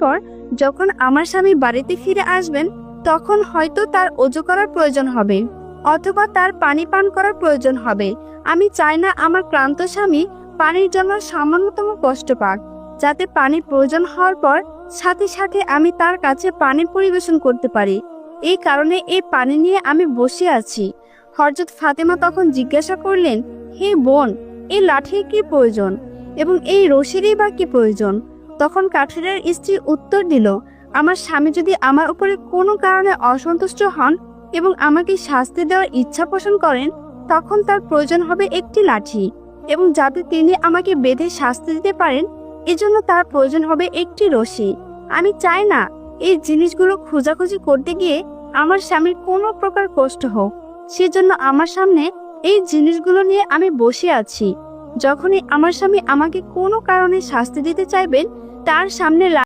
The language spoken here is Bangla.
পর যখন আমার স্বামী বাড়িতে ফিরে আসবেন, তখন হয়তো তার ওযু করার প্রয়োজন হবে অথবা তার পানি পান করার প্রয়োজন হবে। আমি চাই না আমার ক্লান্ত স্বামী পানির জন্য সামান্যতম কষ্ট পাক, যাতে পানির প্রয়োজন হওয়ার পর সাথে সাথে আমি তার কাছে পানি পরিবেশন করতে পারি। এই কারণে এই পানি নিয়ে আমি বসে আছি। হযরত ফাতেমা তখন জিজ্ঞাসা করলেন, হে বোন, এই লাঠির কি প্রয়োজন এবং এই রশিরই বা কি প্রয়োজন? তখন কাঠুরের স্ত্রী উত্তর দিল, আমার স্বামী যদি আমার উপরে কোনো কারণে অসন্তুষ্ট হন এবং আমাকে শাস্তি দেওয়ার ইচ্ছা পোষণ করেন, তখন তার প্রয়োজন হবে একটি লাঠি, এবং যাতে তিনি আমাকে বেঁধে শাস্তি দিতে পারেন এজন্য তার প্রয়োজন হবে একটি রশি। আমি চাই না এই জিনিসগুলো খোঁজাখুঁজি করতে গিয়ে আমার স্বামীর কোনো প্রকার কষ্ট হোক, সেজন্য আমার সামনে এই জিনিসগুলো নিয়ে আমি বসে আছি। যখনই আমার স্বামী আমাকে কোনো কারণে শাস্তি দিতে চাইবেন, তার সামনে